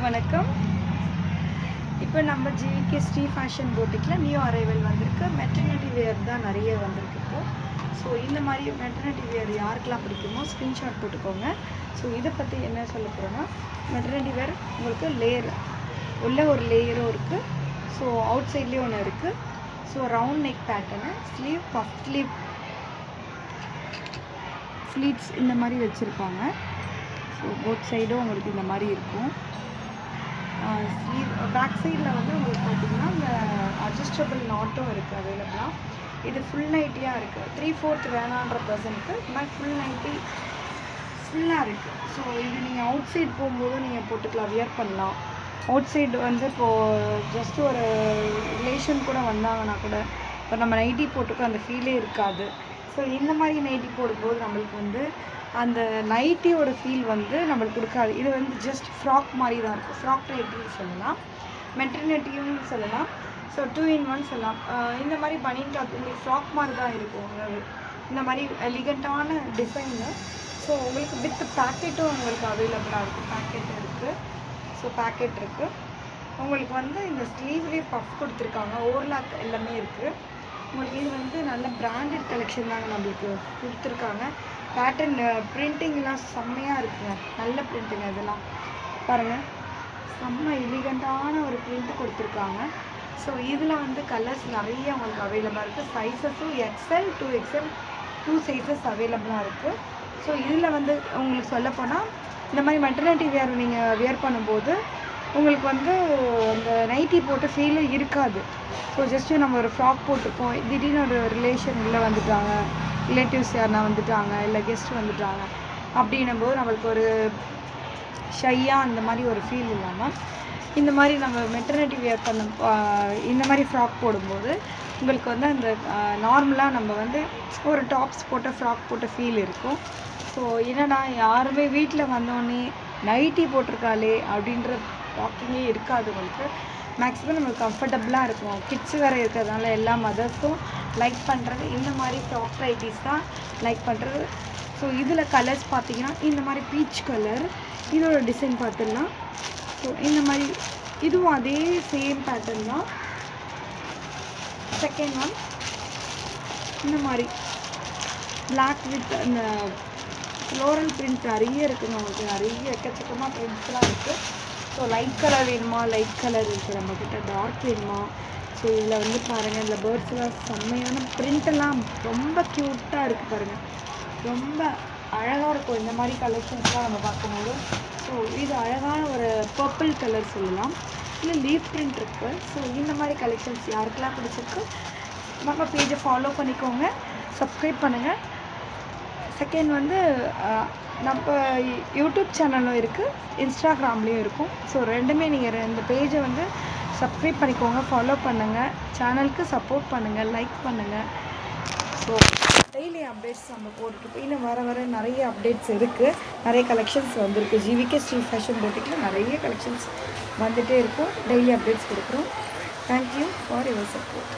வணக்கம். இப்போ நம்ம ஜிவிகே ஸ்ரீ ஃபேஷன் போட்டிக்கில் நியூ அரைவல் வந்திருக்கு. மெட்டர்னிட்டி வேர் தான் நிறைய வந்திருக்கு இப்போது. ஸோ இந்த மாதிரி மெட்டர்னிட்டி வேர் யாருக்கெல்லாம் பிடிக்குமோ ஸ்க்ரீன்ஷாட் போட்டுக்கோங்க. ஸோ இதை பற்றி என்ன சொல்ல போகிறோன்னா, மெட்டர்னிட்டி வேர் உங்களுக்கு லேயர் உள்ள ஒரு லேயரும் இருக்குது. ஸோ அவுட் சைட்லேயும் ஒன்று இருக்குது. So round neck pattern, sleeve puff sleeve fleets இந்த மாதிரி வச்சுருப்பாங்க. ஸோ போத் சைடும் உங்களுக்கு இந்த மாதிரி இருக்கும். ஸ்லீவ் பேக் சைடில் வந்து உங்களுக்கு பார்த்திங்கன்னா இந்த அட்ஜஸ்டபிள் நாட்டும் இருக்குது அவைலபிளாக. இது ஃபுல் நைட்டியாக இருக்குது. 3/4 வேணான்ற பர்சனுக்கு இந்த மாதிரி ஃபுல் நைட்டி ஃபுல்லாக இருக்குது. ஸோ இது நீங்கள் அவுட் சைடு போகும்போது நீங்கள் போட்டுக்கலாம், வியர் பண்ணலாம். அவுட் சைடு வந்து இப்போது ஜஸ்ட் ஒரு ரிலேஷன் கூட வந்தாங்கன்னா கூட இப்போ நம்ம நைட்டி போட்டுக்க அந்த ஃபீலே இருக்காது. ஸோ இந்த மாதிரி நைட்டி போடும்போது நம்மளுக்கு வந்து அந்த நைட்டியோட ஃபீல் வந்து நம்மளுக்கு கொடுக்காது. இது வந்து ஜஸ்ட் ஃப்ராக் மாதிரி தான் இருக்கும். ஃப்ராக் நைட்டின்னு சொல்லலாம், மெட்டர்னிட்டியும் சொல்லலாம். ஸோ 2 in 1 சொல்லலாம். இந்த மாதிரி பனியன் கிளாத் உங்களுக்கு ஃப்ராக் மாதிரி தான் இருக்கும். இந்த மாதிரி எலிகண்ட்டான டிசைனு. ஸோ உங்களுக்கு வித் பேக்கெட்டும் உங்களுக்கு அவைலபிளாக இருக்கும். பேக்கெட் இருக்குது. ஸோ பேக்கெட் இருக்குது. உங்களுக்கு வந்து இந்த ஸ்லீவ்லேயே பஃப் கொடுத்துருக்காங்க. ஓவர்லாக் எல்லாமே இருக்குது. உங்களுக்கு இது வந்து நல்ல பிராண்டட் கலெக்ஷன் தாங்க நம்மளுக்கு கொடுத்துருக்காங்க. பேட்டர்ன் பிரிண்டிங்லாம் செம்மையாக இருக்குங்க. நல்ல பிரிண்ட்டுங்க. இதெல்லாம் பாருங்கள், செம்ம எலிகண்ட்டான ஒரு பிரிண்ட் கொடுத்துருக்காங்க. ஸோ இதில் வந்து கலர்ஸ் நிறைய உங்களுக்கு அவைலபிளாக இருக்குது. சைஸஸும் XL 2XL 2 சைஸஸ் அவைலபிளாக இருக்குது. ஸோ இதில் வந்து உங்களுக்கு சொல்லப்போனால் இந்த மாதிரி மெட்டர்னிட்டி வேர் நீங்கள் வியர் பண்ணும்போது உங்களுக்கு வந்து அந்த நைட்டி போட்டு ஃபீலும் இருக்காது. ஸோ ஜஸ்ட்டு நம்ம ஒரு ஃப்ராக் போட்டிருக்கோம், திடீர்னு ஒரு ரிலேஷன் உள்ளே வந்துட்டாங்க, ரிலேட்டிவ்ஸ் யாருனா வந்துட்டாங்க, இல்லை கெஸ்ட் வந்துட்டாங்க அப்படின்னும் போது நம்மளுக்கு ஒரு ஷையாக அந்த மாதிரி ஒரு ஃபீல் இல்லாமல் இந்த மாதிரி நம்ம மெட்டர்னிட்டி வேர் பண்ண இந்த மாதிரி ஃப்ராக் போடும்போது உங்களுக்கு வந்து அந்த நார்மலாக நம்ம வந்து ஒரு டாப்ஸ் போட்ட ஃப்ராக் போட்ட ஃபீல் இருக்கும். ஸோ என்னடா யாருமே வீட்டில் வந்தோடனே நைட்டி போட்டிருக்காளே அப்படின்ற வாக்கிங்கே இருக்காது. உங்களுக்கு மேக்ஸிமம் நம்மளுக்கு கம்ஃபர்டபுளாக இருக்கும். கிட்ஸ் வேறு இருக்கிறதுனால எல்லா மதர்ஸும் லைக் பண்ணுறது இந்த மாதிரி ஃப்ராக் நைட்டிஸ் தான் லைக் பண்ணுறது. ஸோ இதில் கலர்ஸ் பார்த்திங்கன்னா இந்த மாதிரி பீச் கலர், இதோட டிசைன் பார்த்துடலாம். ஸோ இந்த மாதிரி இதுவும் அதே சேம் பேட்டர்ன் தான். செகண்ட் ஒன் இந்த மாதிரி பிளாக் வித் அந்த ஃப்ளோரல் பிரிண்ட் நிறைய இருக்குங்க. உங்களுக்கு நிறைய எக்கச்சக்கமாக பிரிண்ட்ஸ்லாம் இருக்குது. ஸோ லைட் கலர் வேணுமா, லைட் கலர் இருக்குது நம்மக்கிட்ட. டார்க் வேணுமா. ஸோ இதில் வந்து பாருங்கள், இந்த பேர்ட்ஸ்லாம் செம்மையான பிரிண்டெல்லாம் ரொம்ப க்யூட்டாக இருக்குது பாருங்கள். ரொம்ப அழகாக இருக்கும் இந்த மாதிரி கலெக்ஷன்ஸ்லாம் நம்ம பார்க்கும்போது. ஸோ இது அழகான ஒரு பர்பிள் கலர் சொல்லலாம், இல்லை லீஃப் பிரிண்ட் இருக்குது. ஸோ இந்த மாதிரி கலெக்ஷன்ஸ் யாருக்கெல்லாம் பிடிச்சிருக்கு நம்ம பேஜை ஃபாலோ பண்ணிக்கோங்க, சப்ஸ்கிரைப் பண்ணுங்கள். செகண்ட் வந்து நம்ம யூடியூப் சேனலும் இருக்குது, இன்ஸ்டாகிராம்லேயும் இருக்கும். ஸோ ரெண்டுமே நீங்கள் இந்த பேஜை வந்து சப்ஸ்கிரைப் பண்ணிக்கோங்க, ஃபாலோ பண்ணுங்கள், சேனலுக்கு சப்போர்ட் பண்ணுங்கள், லைக் பண்ணுங்கள். ஸோ டெய்லி அப்டேட்ஸ் நம்ம போட்டுருக்கோம். இன்னும் வர நிறைய அப்டேட்ஸ் இருக்குது, நிறைய கலெக்ஷன்ஸ் வந்திருக்கு. ஜிவிகே ஸ்ரீ ஃபேஷன் போட்டிக்கில் நிறைய கலெக்ஷன்ஸ் வந்துகிட்டே இருக்கும். டெய்லி அப்டேட்ஸ் கொடுக்குறோம். Thank you for your support.